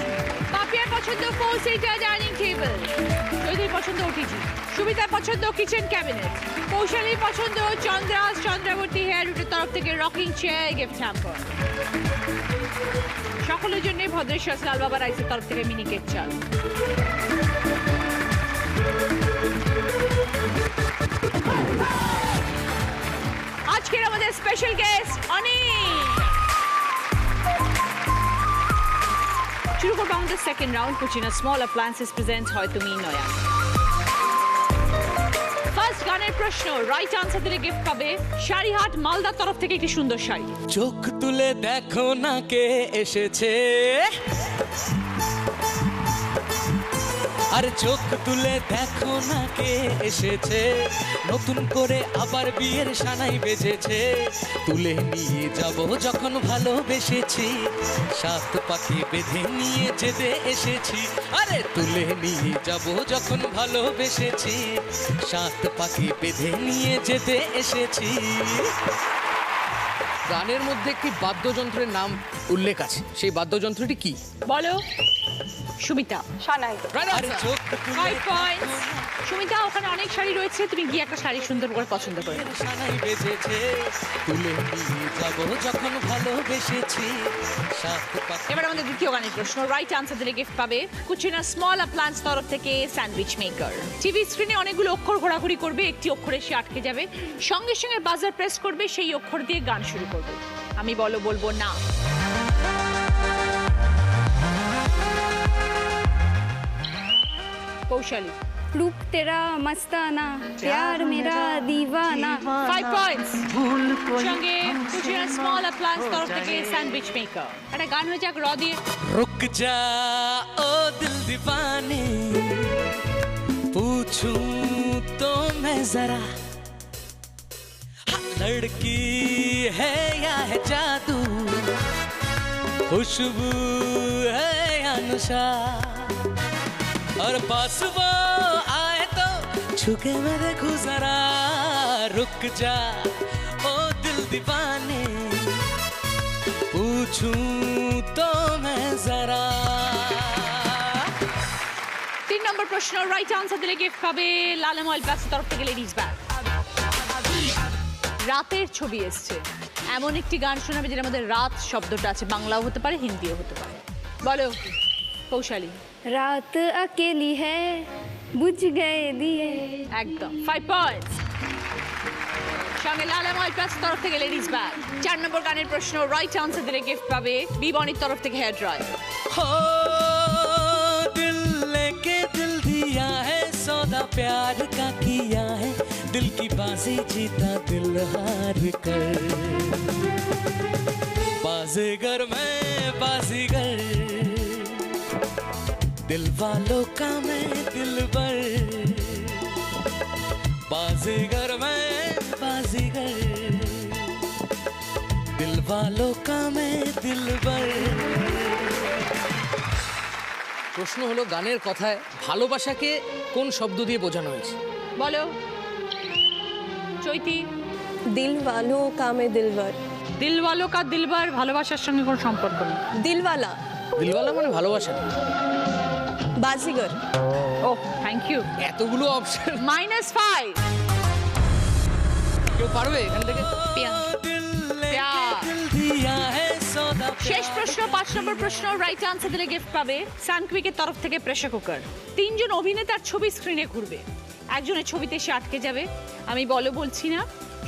পাপিয়ার পছন্দ 4-seater ডাইনিং টেবিল, চৈতির পছন্দ ওটিজি, সুমিতার পছন্দ কিচেন ক্যাবিনেট, কৌশলীর পছন্দ চন্দ্রাস চন্দ্রাবতী হেয়ার রুটের তরফ থেকে রকিং চেয়ার গিফট হ্যাম্পার। সকলের জন্য ভদ্রেশ্বর লাল বাবা রাইসের তরফ থেকে মিনি কেক চাল। আজকের আমাদের স্পেশাল গেস্ট অনিক। শুরু করবো আমাদের second round, Kutchina small appliances presents হয় তুমি নয়া। ফার্স্ট গানের প্রশ্ন, রাইট আনসার দিলে গিফট পাবে শাড়িহাট মালদার তরফ থেকে একটি সুন্দর শাড়ি। চোখ তুলে দেখো না কে এসেছে, আরে চোখ তুলে দেখো না কে এসেছে, নতুন করে আবার বিয়ের সানাই বেজেছে, তুলে নিয়ে যাব যখন ভালোবেসেছি, সাত পাখি বেঁধে নিয়ে যেতে এসেছি, আরে তুলে নিয়ে যাব যখন ভালোবেসেছি, সাত পাখি বেঁধে নিয়ে যেতে এসেছি। গানের মধ্যে একটি বাদ্যযন্ত্রের নাম উল্লেখ আছে, সেই বাদ্যযন্ত্রটি কি? বলো। সুমিতা। সানাই। আরে চোখ তুলে 5 পয়েন্টস। সুমিতা, ওখানে অনেক শাড়ি রয়েছে, তুমি গিয়ে একটা শাড়ি সুন্দর করে পছন্দ করে নাও। সানাই বেজেছে, তুলে নিয়ে যাব যখন ভালোবেসেছি, সাত পাখি। এবার আমাদের দ্বিতীয় গানের প্রশ্ন, রাইট আনসার দিলে গিফট পাবে কুচিনা স্মল অ্যাপ্লায়েন্স তরফ থেকে স্যান্ডউইচ মেকার। টিভি স্ক্রিনে অনেকগুলো অক্ষর ঘোরাঘুরি করবে, একটি অক্ষরে সে আটকে যাবে, সঙ্গে সঙ্গে বাজার প্রেস করবে, সেই অক্ষর দিয়ে গান শুরু করবে। আমি বলবো না। কৌশলী। रूप तेरा मस्ताना प्यार मेरा दीवाना। 5 পয়েন্টস। সঙ্গে কুচিনা স্মল অ্যাপ্লায়েন্স তরফ থেকে স্যান্ডউইচ মেকার। একটা গান হয়ে যাক র দিয়ে। रुक जा ओ दिल दीवाने, पूछूं तो मैं जरा, लड़की है या है जादू, खुशबू है या नशा, और पास वो आए तो छुके मैं देखूं जरा, रुक जा ओ दिल दीवाने, पूछूं तो मैं जरा। 3 নম্বর প্রশ্ন, রাইট আনসার দিলে গিফট পাবে লালম অয়েল প্লাসের তরফ থেকে লেডিস ব্যাগ। রাতের ছবি এসছে, এমন একটি গান শোনাবে যেটার মধ্যে রাত শব্দটা আছে, বাংলাও হতে পারে হিন্দিও হতে পারে। বলো কৌশলী। रात अकेली है बुझ गए दिए। একদম 5 পয়েন্টস। সঙ্গে লালা মল প্লাস তরফ থেকে লেডিস ব্যাগ। 4 নম্বর গানের প্রশ্ন রাইট আনসার দিলে গিফট পাবে বিবনির তরফ থেকে হেয়ার ড্রায়ার। हो दिल लेके दिल दिया है सौदा प्यार का किया है दिल की बाजी जीता दिल हार कर बाजीगर मैं बाजीगर दिल वालों का मैं दिलबर बाजीगर मैं बाजीगर दिल वालों का मैं दिलबर। প্রশ্ন হলো গানের কথায় ভালোবাসাকে কোন শব্দ দিয়ে বোঝানো হয়েছে? বলো চৈতি। দিল ওয়ালো কামে দিলবার। দিলওয়ালো কা দিলবার ভালোবাসার সঙ্গে কোনো সম্পর্ক নেই। দিলওয়ালা। দিলওয়ালা মানে ভালোবাসা না। বাজিগর। ও থ্যাংক ইউ। এতগুলো অপশন, -5। কেউ পারবে এখান থেকে? পেয়ার। শেষ প্রশ্ন 5 নম্বর প্রশ্ন রাইট আনসার দিলে গিফট পাবে সানকুইকের তরফ থেকে প্রেসার কুকার। 3 জন অভিনেতার ছবি স্ক্রিনে ঘুরবে, একজনের ছবিতে সে আটকে যাবে, আমি বলছি না,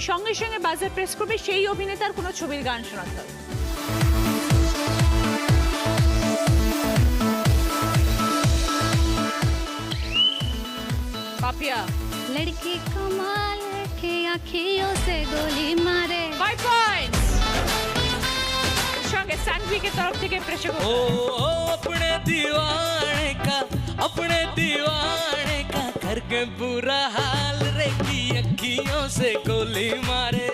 সঙ্গে সঙ্গে বাজার প্রেস করবে, সেই অভিনেতার কোনো ছবির গান শোনাতে হবে। পাপিয়া। लड़की कमाल के आँखियों से गोली मारे 5 পয়েন্টস। সঙ্গে সানকুইকের তরফ থেকে প্রেসার ओ কুকার। अपने दीवाने का करके बुरा हाल रे की अखियों से गोली मारे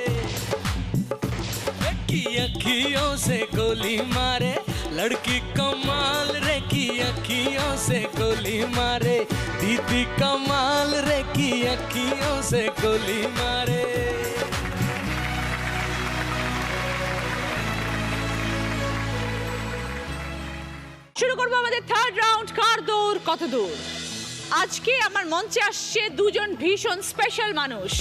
की अखियों से गोली मारे लड़की कमाल रे की अखियों से गोली मारे दीदी कमाल रे की अखियों से गोली मारे। শুরু করবো আমাদের থার্ড রাউন্ড, কার দৌড় কত দূর। আজকে আমার মঞ্চে আসছে দুজন ভীষণ স্পেশাল মানুষ।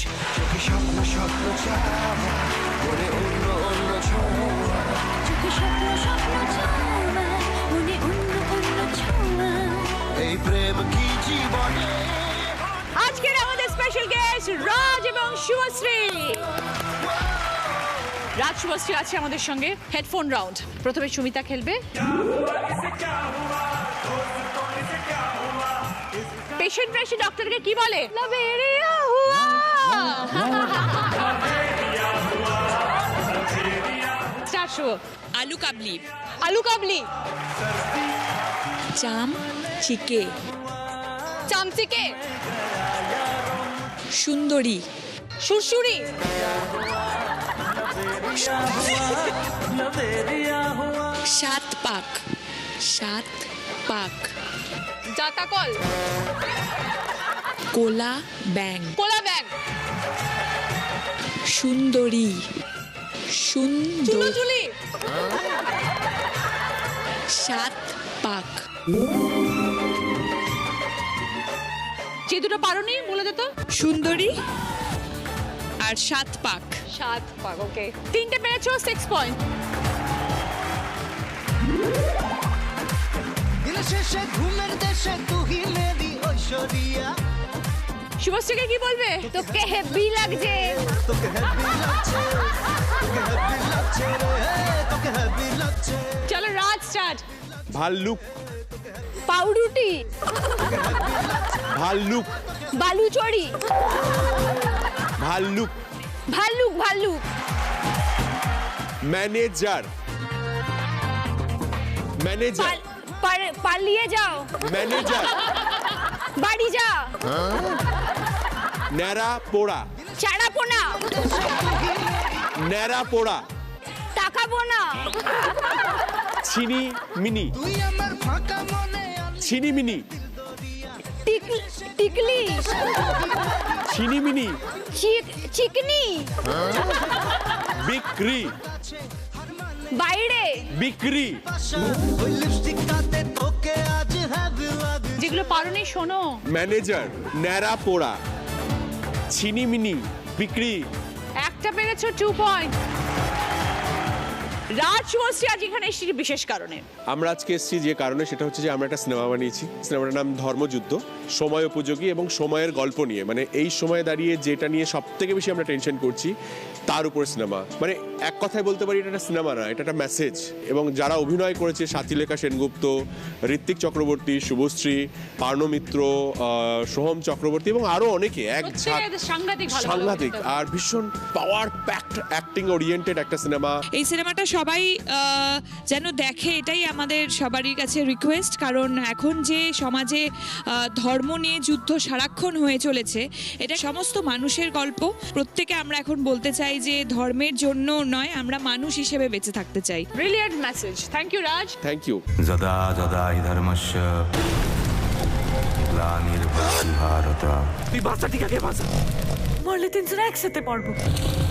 আজকের আমাদের স্পেশাল গেস্ট রাজ এবং শুভশ্রী। রাজ শুভশ্রী আছে আমাদের সঙ্গে। হেডফোন রাউন্ড, প্রথমে সুমিতা খেলবে। পেশেন্ট এসে ডক্টরকে কি বলে? লবেরিয়া হুয়া। স্টার্ট শুভ। আলু কাবলি, আলু কাবলি। চাম চিকে, চামচিকে। সুন্দরী, সুরসুরি। সাত পাক, সাত পাক, জাতাকল। কোলা ব্যাং, কোলা ব্যাগ। সুন্দরী, সুন্দর, চুলোচুলি। সাত পাক, যে দুটো পারোনি বলে দে তো। সুন্দরী আর সাত পাক। 7 পাক, ওকে। 3টে পেরেছো, 6 পয়েন্ট। শুভশ্রীকে কি বলবে? তোকে হেভি লাগছে। চলো রাজ স্টার্ট। ভাল্লুক, পাউরুটি, ভাল্লুক, বালুচড়ি, ভাল্লুক, ভাল্লুক, ভাল্লুক, ম্যানেজার, ম্যানেজার, পালিয়ে যাও, ম্যানেজার, বাড়ি যা, ন্যাড়া পোড়া, চারাপোনা, ন্যাড়া পোড়া, তাকাবো না, চিনি মিনি, চিনি মিনি, টিকলি, চিনি মিনি, চিকনি, বিক্রি, বাইরে, বিক্রি, যেগুলো পারোনি শোনো। ম্যানেজার, ন্যাড়া পোড়া, চিনি মিনি, বিক্রি, একটা পেরেছো, 2 পয়েন্ট। রাজ শুভশ্রী আজ এখানে এসেছি বিশেষ কারণে। আমরা আজকে এসেছি যে কারণে, সেটা হচ্ছে যে আমরা একটা সিনেমা বানিয়েছি। সিনেমাটার নাম ধর্মযুদ্ধ, সময় উপযোগী এবং সময়ের গল্প নিয়ে। মানে এই সময়ে দাঁড়িয়ে যেটা নিয়ে সব থেকে বেশি আমরা টেনশন করছি তার উপর সিনেমা। মানে এক কথায় বলতে পারি এটা একটা সিনেমা না, এটা একটা মেসেজ। এবং যারা অভিনয় করেছে, সাথীলেখা সেনগুপ্ত, ঋত্বিক চক্রবর্তী, শুভশ্রী, পার্নো মিত্র, সোহম চক্রবর্তী এবং আরো অনেকে, এক ঝাঁক সাংঘাতিক আর ভীষণ পাওয়ার প্যাকড অ্যাক্টিং ওরিয়েন্টেড একটা সিনেমা। এই সিনেমাটা সবাই যেন দেখে, এটাই আমাদের সবারই কাছে রিকোয়েস্ট। কারণ এখন যে সমাজে ধর্ম নিয়ে যুদ্ধ সারাক্ষণ হয়ে চলেছে, এটা সমস্ত মানুষের গল্প। প্রত্যেকে আমরা এখন বলতে চাই যে ধর্মের জন্য নয়, আমরা মানুষ হিসেবে বেঁচে থাকতে চাই। Brilliant message. Thank you Raj. Thank you. যদা যদা হি ধর্মস্য গ্লানির্ভবতি ভারত। তুই বাচ্চাটিকে আগে বাঁচা, মরলে তিনজনে একসাথে পড়বো।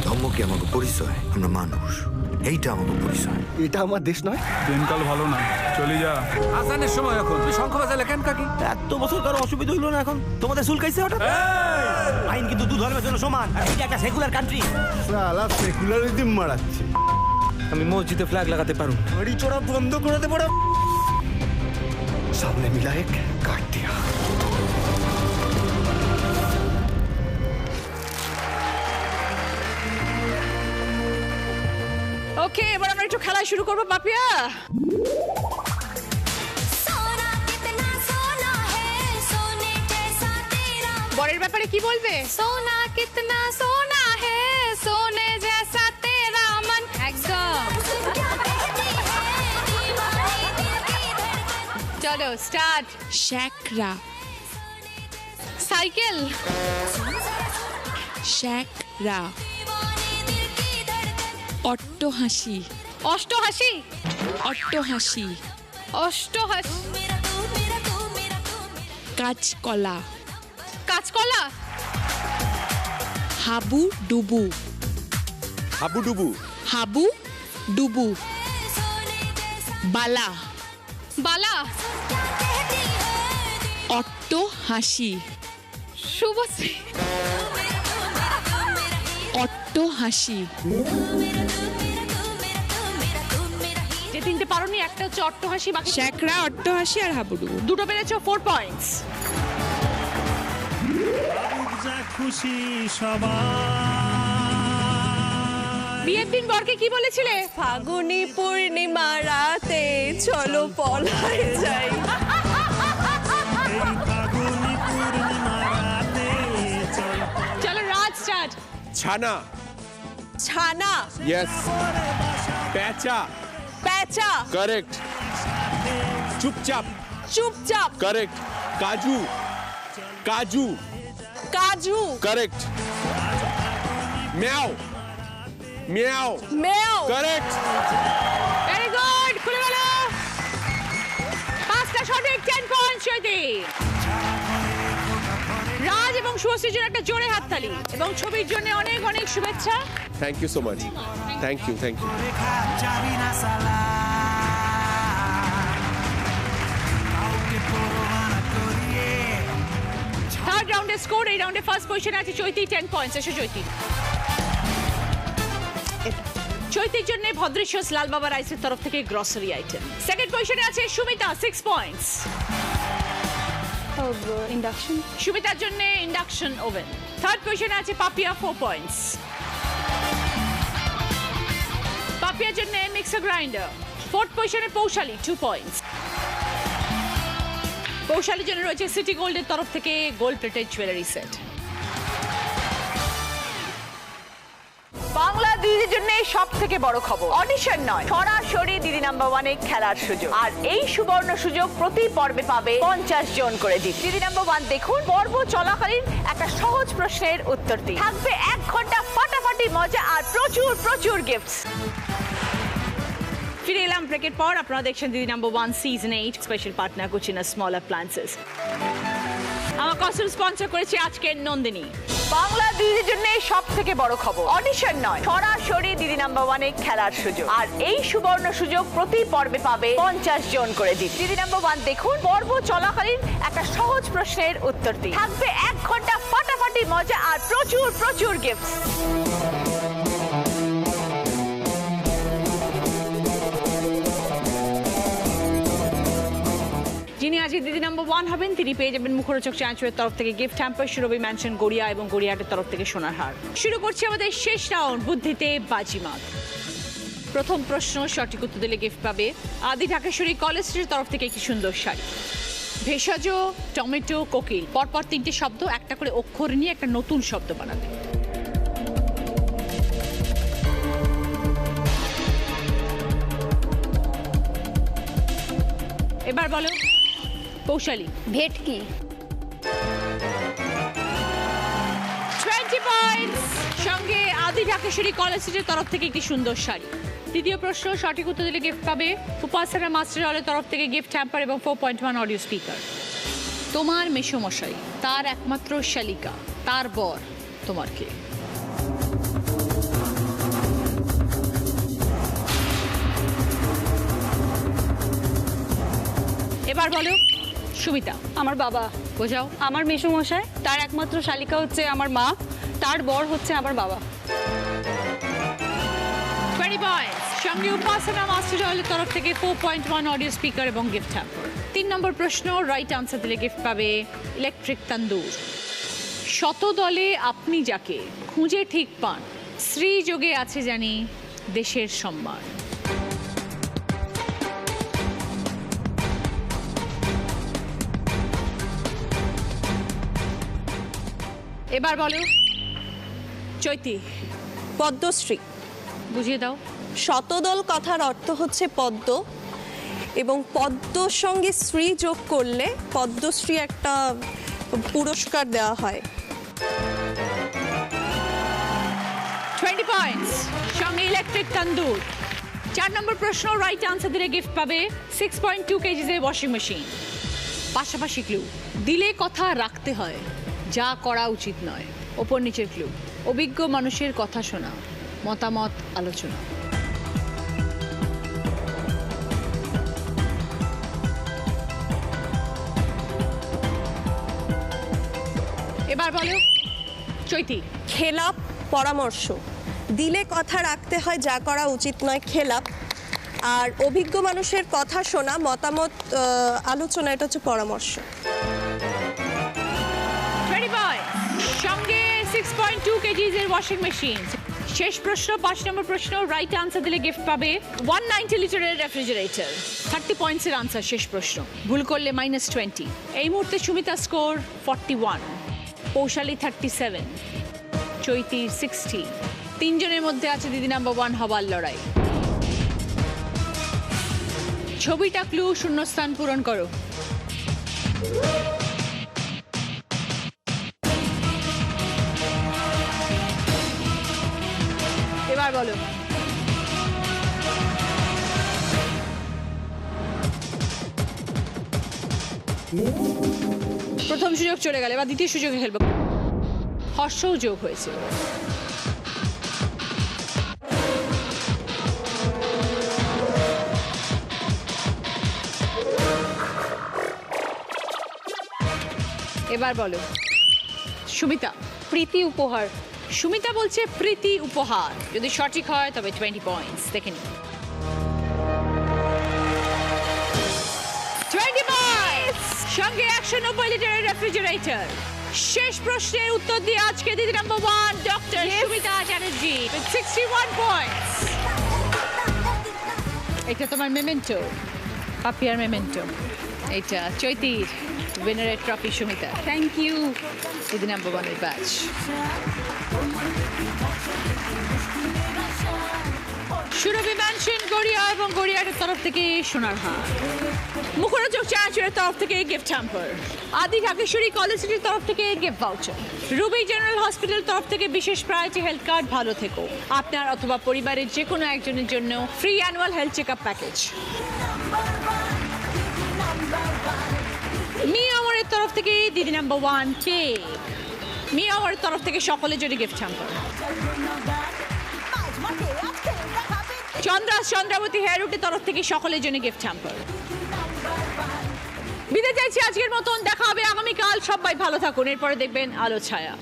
ধর্ম কি আমাকে পরিচয়? আমরা মানুষ, এইটা আমাকে পরিচয়। এটা আমার দেশ নয়। দিনকাল ভালো না, চলে যা। আজানের সময় এখন তুই শঙ্খ বাজালে কেন কাকি? এত বছর কারো অসুবিধা হইলো না, এখন তোমাদের চুলকাইছে হঠাৎ? আইন কিন্তু দু ধর্মের জন্য সমান, আর এটা একটা সেকুলার কান্ট্রি। শালা সেকুলারিজম মারাচ্ছে। আমি মসজিদে ফ্ল্যাগ লাগাতে পারুম। গাড়ি চড়া বন্ধ করে দে বড়। সামনে মিলা এক কাট দিয়া। ওকে, এবার আমরা একটু খেলা শুরু করবো। পাপিয়া, বরের ব্যাপারে কি বলবে? সোনা কিতনা সোনা হে সোনে জैसा तेरा मन। একদম। চলো স্টার্ট। শ্যাকরা, সাইকেল, শ্যাকরা, অট্টহাসি, অষ্টহাসি, অট্টহাসি, অষ্টহাসি, কাঁচকলা, কাঁচকলা, হাবু ডুবু, হাবুডুবু, হাবু ডুবু, বালা, বালা, অট্টহাসি, শুভশ্রী, অট্টহাসি, যে তিনটে পারোনি, একটা হচ্ছে অট্টহাসি, বাকি শ্যাকরা, অট্টহাসি আর হাবুডুবু। দুটো পেরেছো, 4 পয়েন্টস। খুশি বিয়ের দিন বরকে কি বলেছিলে? ফাগুনি পূর্ণিমা রাতে চলো পলায় যাই। চলো রাজ স্টার্ট। ছানা, ছানা, ইয়েস। প্যাঁচা, প্যাঁচা, কারেক্ট। চুপচাপ, চুপচাপ, কারেক্ট। কাজু, কাজু, কাজু, কারেক্ট। মিয়াও, মিয়াও, মেও, কারেক্ট। ভেরি গুড, খুলে গেল। 5টা সঠিক, 10 পয়েন্টস হইতে। রাজ এবং শুভশ্রীর জন্য একটা জোরে হাততালি এবং ছবির জন্য অনেক অনেক শুভেচ্ছা। Thank you so much. Thank you, thank you. Third রাউন্ডের স্কোর, এই রাউন্ডে ফার্স্ট পজিশনে আছে চৈতি, 10 পয়েন্টস। এসো চৈতি। চৈতির জন্য ভদ্রেশ্বর লালবাবা রাইসের তরফ থেকে গ্রসারি আইটেম। সেকেন্ড পজিশনে আছে সুমিতা, 6 পয়েন্টস। ইন্ডাকশন, সুমিতার জন্য ইন্ডাকশন ওভেন। থার্ড পজিশনে আছে পাপিয়া, 4 পয়েন্টস। পাপিয়ার জন্য মিক্সার গ্রাইন্ডার। ফোর্থ পজিশনে পৌশালী, 2 পয়েন্টস। পৌশালীর জন্য রয়েছে সিটি গোল্ডের তরফ থেকে gold plated jewellery set. Bangla দিদির জন্য সব থেকে বড় খবর, অডিশন নয়, সরাসরি দিদি নাম্বার 1-এ খেলার সুযোগ। আর এই সুবর্ণ সুযোগ প্রতি পর্বে পাবে 50 জন করে দিদি। দিদি নাম্বার 1 দেখুন, পর্ব চলাকালীন একটা সহজ প্রশ্নের উত্তর দিন। থাকবে 1 ঘন্টা ফাটাফাটি মজা আর প্রচুর প্রচুর গিফটস। ফিরে এলাম ব্রেকের পর। আপনারা দেখছেন Didi number 1 season 8, special partner Kutchina small appliances. আমার কস্টিউম স্পন্সর করেছে আজকের নন্দিনী। বাংলা দিদির জন্য সব থেকে বড় খবর, অডিশন নয়, সরাসরি দিদি নাম্বার 1-এ খেলার সুযোগ। আর এই সুবর্ণ সুযোগ প্রতি পর্বে পাবে 50 জন করে দিদি। দিদি নাম্বার 1 দেখুন, পর্ব চলাকালীন একটা সহজ প্রশ্নের উত্তর দিন। থাকবে 1 ঘন্টা ফাটাফাটি মজা আর প্রচুর প্রচুর গিফটস। ওয়ান হবেন তিনি পেয়ে যাবেন মুখরোচক চানাচুরের তরফ থেকে গিফট হ্যাম্পার, সুরভি ম্যানশন গড়িয়া এবং গড়িয়াহাটের তরফ থেকে সোনার হার। শুরু করছি আমাদের শেষ রাউন্ড, বুদ্ধিতে বাজিমাত। প্রথম প্রশ্ন সঠিক উত্তর দিলে গিফট পাবে আদি ঢাকেশ্বরী কলেজ স্ট্রিটের তরফ থেকে একটি সুন্দর শাড়ি। ভেষজ, টমেটো, কোকিল, পরপর তিনটে শব্দ, একটা করে অক্ষর নিয়ে একটা নতুন শব্দ বানাবে। এবার বলো পৌশালী। ভেটকি। 20 পয়েন্টস, সঙ্গে আদি ঢাকেশ্বরী কলেজ স্ট্রিটের তরফ থেকে একটি সুন্দর শাড়ি। দ্বিতীয় প্রশ্ন সঠিক উত্তর দিলে গিফট পাবে উপাসনা মাস্টার হলের তরফ থেকে গিফট হ্যাম্পার এবং 4.1 অডিও স্পিকার। তোমার মেসোমশাই, তার একমাত্র শালিকা, তার বর তোমার কে? এবার বলো সুমিতা। আমার বাবা। বোঝাও। আমার মেসোমশাই, তার একমাত্র শালিকা হচ্ছে আমার মা, তার বর হচ্ছে আমার বাবা। 20 পয়েন্টস, সঙ্গে উপাসনা মাস্টার হলের তরফ থেকে 4.1 অডিও স্পিকার এবং গিফট হ্যাম্পার। 3 নম্বর প্রশ্ন রাইট আনসার দিলে গিফট পাবে ইলেকট্রিক তান্দুর। শত দলে আপনি যাকে খুঁজে ঠিক পান, শ্রী যোগে আছে জানি দেশের সম্মান। এবার বলো চৈতি। পদ্মশ্রী। বুঝিয়ে দাও। শতদল কথার অর্থ হচ্ছে পদ্ম, এবং পদ্মর সঙ্গে শ্রী যোগ করলে পদ্মশ্রী একটা পুরস্কার দেওয়া হয়। 20 পয়েন্টস, সঙ্গে ইলেকট্রিক তান্দুর। 4 নম্বর প্রশ্ন রাইট আনসার দিলে গিফট পাবে 6.2 কেজিজের ওয়াশিং মেশিন। পাশাপাশি ক্লু, দিলে কথা রাখতে হয়, যা করা উচিত নয়। ওপর নিচের ক্লু, অভিজ্ঞ মানুষের কথা শোনা, মতামত আলোচনা। এবার বলো চৈতি। খেলাপ, পরামর্শ। দিলে কথা রাখতে হয়, যা করা উচিত নয়, খেলাপ। আর অভিজ্ঞ মানুষের কথা শোনা, মতামত আলোচনা, এটা হচ্ছে পরামর্শ। 20 পয়েন্টস, সঙ্গে 6.2 কেজিজের ওয়াশিং মেশিন। শেষ প্রশ্ন 5 নম্বর প্রশ্ন রাইট আনসার দিলে গিফট পাবে 190 লিটারের রেফ্রিজারেটর। 30 পয়েন্টসের আনসার শেষ প্রশ্ন, ভুল করলে -20। এই মুহূর্তে সুমিতা স্কোর 41, পৌশালী 37, চৈতি 60। 3 জনের মধ্যে আছে দিদি নাম্বার 1 হবার লড়াই। ছবিটা ক্লু, শূন্যস্থান পূরণ করো। এবার বলো প্রথম সুযোগ চলে গেল, এবার দ্বিতীয় সুযোগে খেলবো। হর্ষও যোগ হয়েছে। এবার বলো সুমিতা। প্রীতি উপহার। সুমিতা বলছে প্রীতি উপহার, যদি সঠিক হয় তবে 20 পয়েন্টস। দেখে নিন 20 পয়েন্টস, সঙ্গে 190 লিটারের রেফ্রিজারেটর। শেষ প্রশ্নের উত্তর দিয়ে আজকে Didi number 1 doctor Sumita Chatterjee 61 points. এটা তোমার মেমেন্টো, পাপিয়ার মেমেন্টো। এটা চৈতির উইনারের trophy Sumita. Thank you. Didi number 1 এর ব্যাচ। সুরভি ম্যানশন গড়িয়া এবং গড়িয়াহাটের তরফ থেকে সোনার হার। মুখরোচক চানাচুরের তরফ থেকে গিফট হ্যাম্পার। আদি ঢাকেশ্বরী কলেজ স্ট্রিটের তরফ থেকে gift voucher. Ruby general hospital তরফ থেকে বিশেষ প্রায়োরিটি হেলথ কার্ড। ভালো থেকো। আপনার অথবা পরিবারের যে কোনো একজনের জন্য free annual health check up package. মি আমরের তরফ থেকে দিদি নাম্বার 1 কেক। মি আমরের তরফ থেকে সকলের জন্য গিফট হ্যাম্পার। চন্দ্রাবতী হেয়ারউটের তরফ থেকে সকলের জন্য গিফট হ্যাম্পার। বিদায় চাইছি আজকের মতন, দেখা হবে আগামীকাল। সবাই ভালো থাকুন, এরপরে দেখবেন আলো ছায়া।